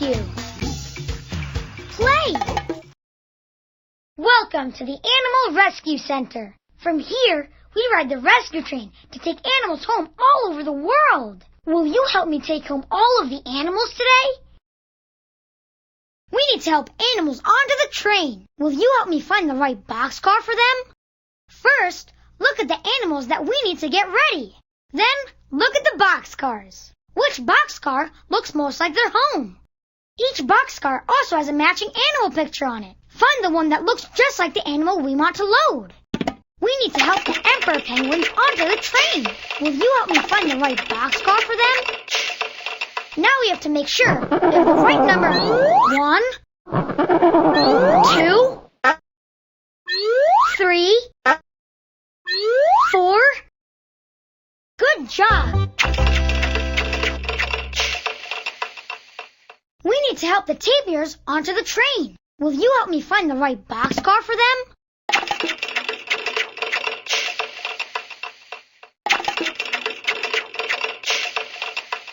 rescue. Play. Welcome to the Animal Rescue Center. From here, we ride the rescue train to take animals home all over the world. Will you help me take home all of the animals today? We need to help animals onto the train. Will you help me find the right boxcar for them? First, look at the animals that we need to get ready. Then, look at the boxcars. Which boxcar looks most like their home? Each boxcar also has a matching animal picture on it. Find the one that looks just like the animal we want to load. We need to help the emperor penguins onto the train. Will you help me find the right boxcar for them? Now we have to make sure we have the right number. 1, 2, 3, 4. Good job. We need to help the tapirs onto the train. Will you help me find the right boxcar for them?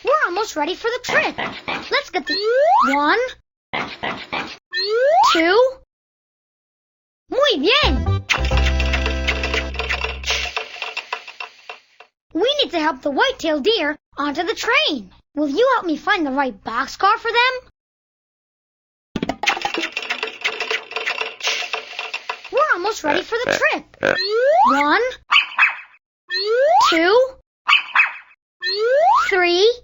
We're almost ready for the trip. Let's get the 1, 2. Muy bien. We need to help the white-tailed deer onto the train. Will you help me find the right boxcar for them? We're almost ready for the trip. 1, 2, 3.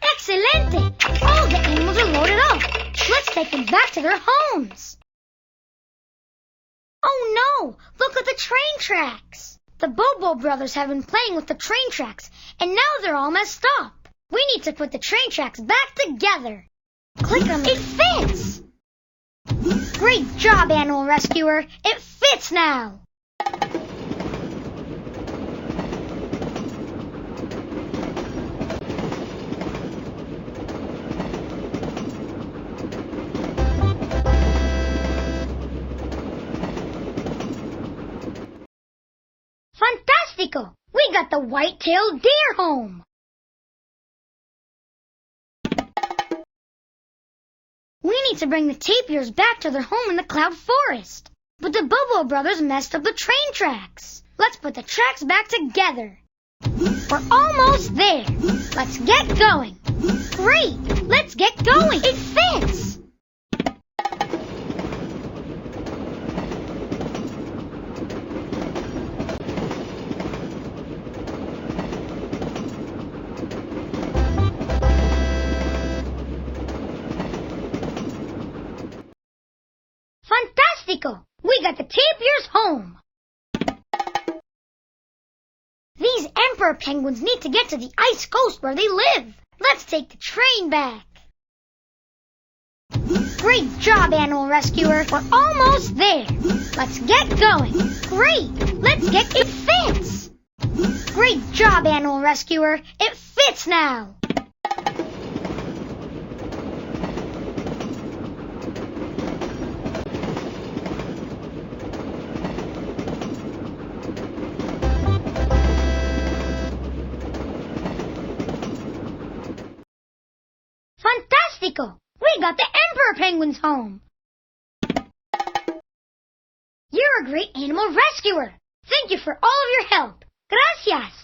Excelente! All the animals are loaded up. Let's take them back to their homes. Oh no! Look at the train tracks. The Bobo brothers have been playing with the train tracks, and now they're all messed up. We need to put the train tracks back together. Click on it. It fits! Great job, Animal Rescuer. It fits now. Fantastico! We got the white-tailed deer home. We need to bring the tapirs back to their home in the cloud forest. But the Bobo brothers messed up the train tracks. Let's put the tracks back together. We're almost there. Let's get going. Great! Let's get going. It fits! Fantastico! We got the tapirs home. These emperor penguins need to get to the ice coast where they live. Let's take the train back. Great job, Animal Rescuer. We're almost there. Let's get going. Great! Let's get it fits! Great job, Animal Rescuer. It fits now. Fantastico! We got the emperor penguins home. You're a great animal rescuer. Thank you for all of your help. Gracias.